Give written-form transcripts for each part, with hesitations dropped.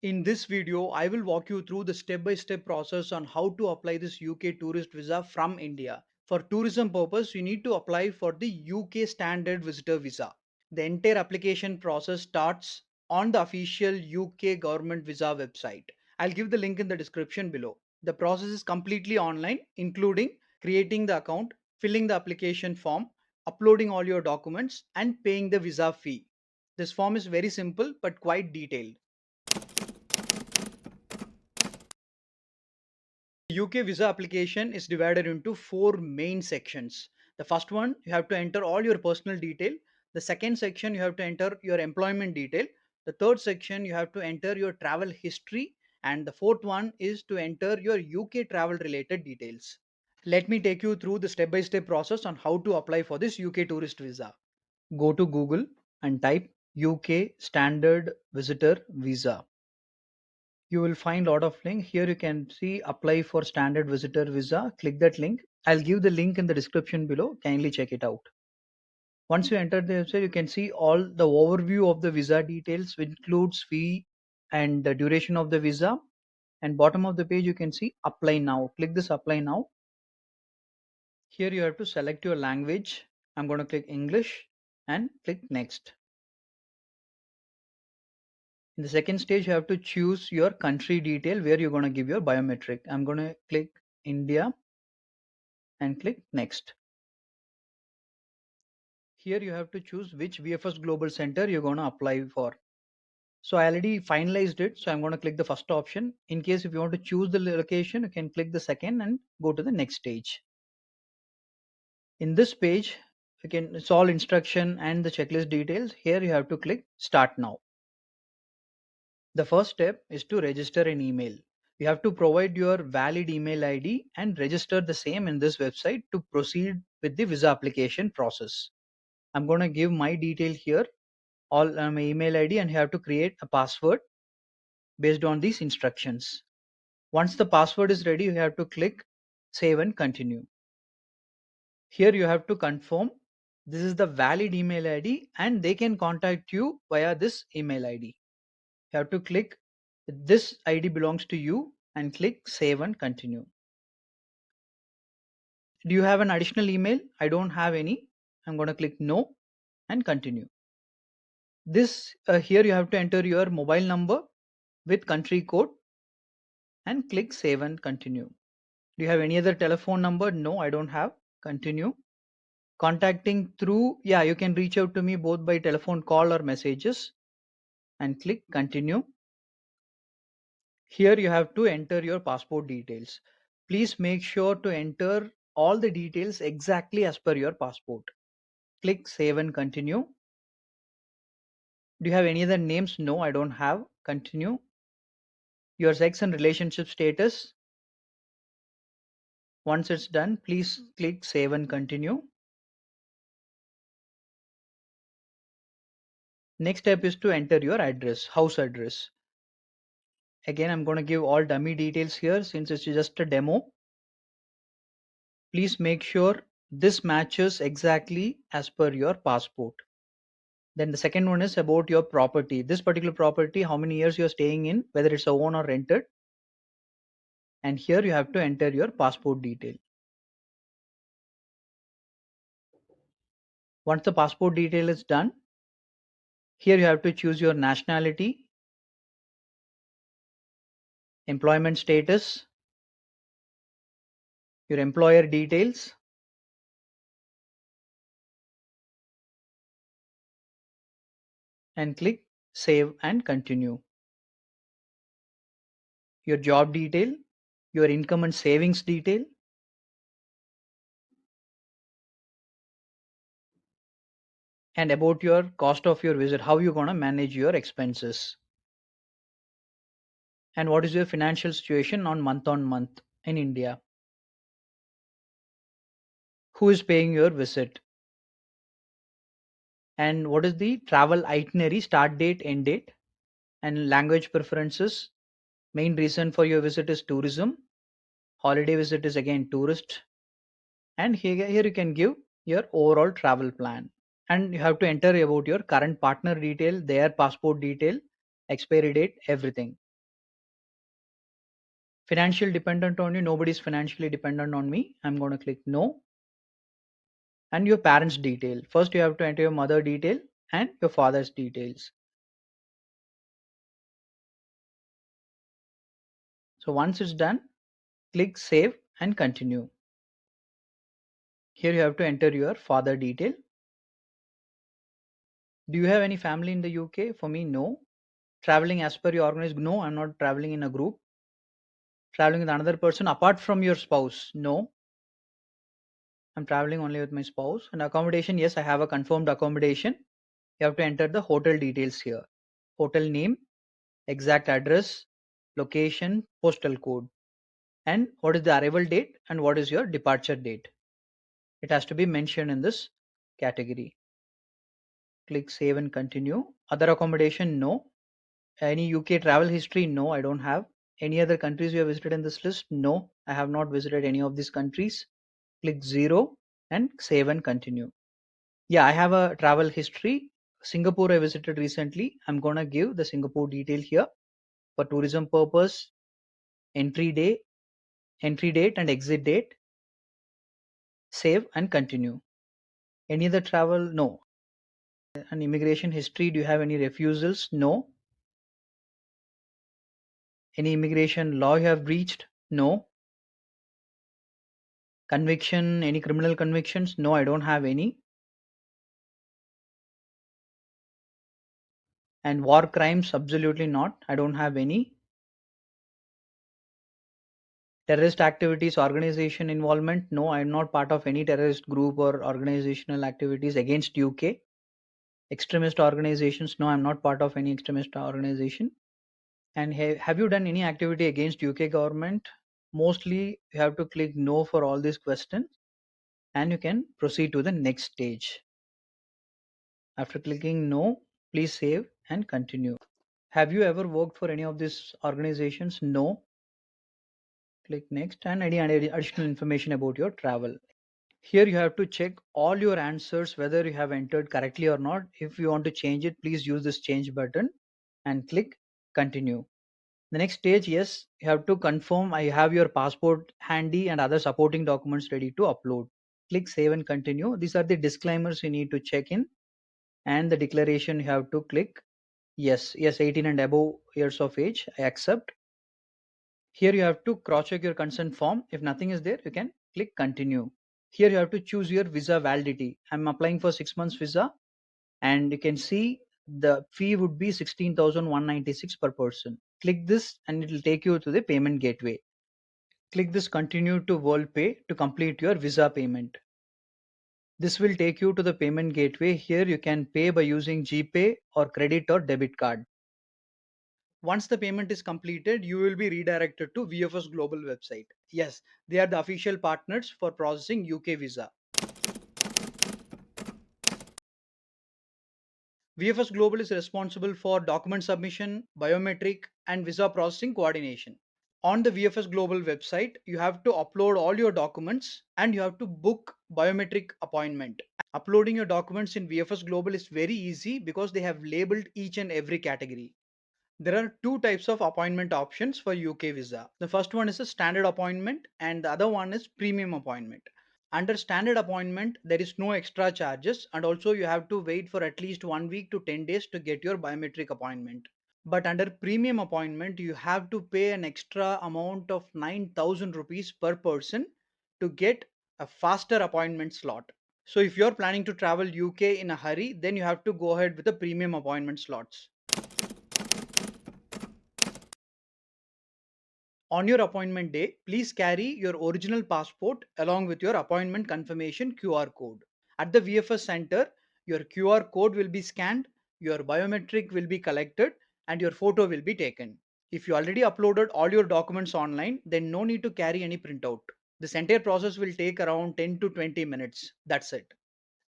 In this video, I will walk you through the step-by-step process on how to apply this UK tourist visa from India. For tourism purpose, you need to apply for the UK standard visitor visa. The entire application process starts on the official UK government visa website. I'll give the link in the description below. The process is completely online, including creating the account, filling the application form, uploading all your documents, and paying the visa fee. This form is very simple but quite detailed. UK visa application is divided into four main sections. The first one, you have to enter all your personal detail. The second section, you have to enter your employment detail. The third section, you have to enter your travel history. And the fourth one is to enter your UK travel related details. Let me take you through the step-by-step process on how to apply for this UK tourist visa. Go to Google and type UK standard visitor visa. You will find a lot of link here. You can see apply for standard visitor visa. Click that link. I'll give the link in the description below. Kindly check it out. Once you enter the website, you can see all the overview of the visa details, which includes fee and the duration of the visa. And bottom of the page, you can see apply now. Click this apply now. Here you have to select your language. I'm going to click English and click next. In the second stage, you have to choose your country detail where you're going to give your biometric. I'm going to click India and click next. Here you have to choose which VFS Global Center you're going to apply for. So I already finalized it. So I'm going to click the first option. In case if you want to choose the location, you can click the second and go to the next stage. In this page, it's all instruction and the checklist details. Here you have to click start now. The first step is to register an email. You have to provide your valid email ID and register the same in this website to proceed with the visa application process. I'm going to give my detail here, all my email ID, and you have to create a password based on these instructions. Once the password is ready, you have to click save and continue. Here you have to confirm this is the valid email ID and they can contact you via this email ID. You have to click this ID belongs to you and click save and continue. Do you have an additional email? I don't have any. I'm going to click no and continue. This here you have to enter your mobile number with country code and click save and continue. Do you have any other telephone number? No, I don't have. Continue. Contacting through, yeah, you can reach out to me both by telephone call or messages and click continue. Here you have to enter your passport details. Please make sure to enter all the details exactly as per your passport. Click save and continue. Do you have any other names? No, I don't have. Continue. Your sex and relationship status. Once it's done, please click save and continue. Next step is to enter your address, house address. Again, I'm going to give all dummy details here since it's just a demo. Please make sure this matches exactly as per your passport. Then the second one is about your property. This particular property, how many years you're staying in, whether it's a own or rented. And here you have to enter your passport detail. Once the passport detail is done, here you have to choose your nationality, employment status, your employer details, and click save and continue. Your job detail, your income and savings detail, and about your cost of your visit, how you're going to manage your expenses, and what is your financial situation on month in India, who is paying your visit, and what is the travel itinerary, start date, end date, and language preferences. Main reason for your visit is tourism. Holiday visit is again tourist. And here you can give your overall travel plan. And you have to enter about your current partner detail, their passport detail, expiry date, everything. Financial dependent on you, nobody's financially dependent on me. I'm going to click no. And your parents detail, first you have to enter your mother detail and your father's details. So once it's done, click save and continue. Here you have to enter your father detail. Do you have any family in the UK? For me, no. Traveling as per your organized, no, I'm not traveling in a group. Traveling with another person apart from your spouse, no, I'm traveling only with my spouse. And accommodation, yes, I have a confirmed accommodation. You have to enter the hotel details here. Hotel name, exact address, location, postal code, and what is the arrival date and what is your departure date. It has to be mentioned in this category. Click save and continue. Other accommodation, no. Any UK travel history, no, I don't have. Any other countries you have visited in this list? No, I have not visited any of these countries. Click 0 and save and continue. Yeah, I have a travel history. Singapore I visited recently. I'm gonna give the Singapore detail here for tourism purpose, entry day, entry date and exit date. Save and continue. Any other travel? No. An immigration history, do you have any refusals? No. Any immigration law you have breached? No. Conviction, any criminal convictions? No, I don't have any. And war crimes? Absolutely not. I don't have any. Terrorist activities, organization involvement? No, I am not part of any terrorist group or organizational activities against UK. Extremist organizations? No, I'm not part of any extremist organization. And have you done any activity against UK government? Mostly you have to click no for all these questions and you can proceed to the next stage. After clicking no, please save and continue. Have you ever worked for any of these organizations? No. Click next and any additional information about your travel. Here you have to check all your answers whether you have entered correctly or not. If you want to change it, please use this change button and click continue. The next stage, yes, you have to confirm I have your passport handy and other supporting documents ready to upload. Click save and continue. These are the disclaimers you need to check in, and the declaration you have to click yes, 18 and above years of age, I accept. Here you have to cross check your consent form. If nothing is there, you can click continue. Here you have to choose your visa validity. I'm applying for 6 months visa, and you can see the fee would be 16,196 per person. Click this and it will take you to the payment gateway. Click this continue to WorldPay to complete your visa payment. This will take you to the payment gateway. Here you can pay by using GPay or credit or debit card. Once the payment is completed, you will be redirected to VFS Global website. Yes, they are the official partners for processing UK visa. VFS Global is responsible for document submission, biometric, and visa processing coordination. On the VFS Global website, you have to upload all your documents and you have to book biometric appointment. Uploading your documents in VFS Global is very easy because they have labeled each and every category. There are two types of appointment options for UK visa. The first one is a standard appointment and the other one is premium appointment. Under standard appointment, there is no extra charges and also you have to wait for at least 1 week to 10 days to get your biometric appointment. But under premium appointment, you have to pay an extra amount of 9,000 rupees per person to get a faster appointment slot. So if you're planning to travel UK in a hurry, then you have to go ahead with the premium appointment slots. On your appointment day, please carry your original passport along with your appointment confirmation QR code. At the VFS center, your QR code will be scanned, your biometric will be collected, and your photo will be taken. If you already uploaded all your documents online, then no need to carry any printout. This entire process will take around 10 to 20 minutes. That's it.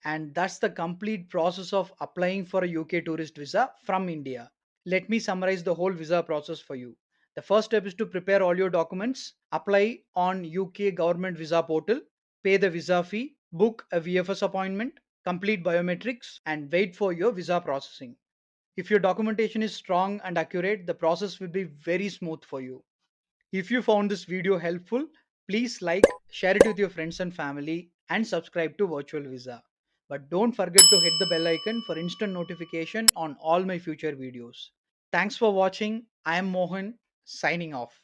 And that's the complete process of applying for a UK tourist visa from India. Let me summarize the whole visa process for you. The first step is to prepare all your documents, apply on UK government visa portal, pay the visa fee, book a VFS appointment, complete biometrics, and wait for your visa processing. If your documentation is strong and accurate, the process will be very smooth for you. If you found this video helpful, please like, share it with your friends and family, and subscribe to Virtual Visa. But don't forget to hit the bell icon for instant notification on all my future videos. Thanks for watching. I am Mohan, signing off.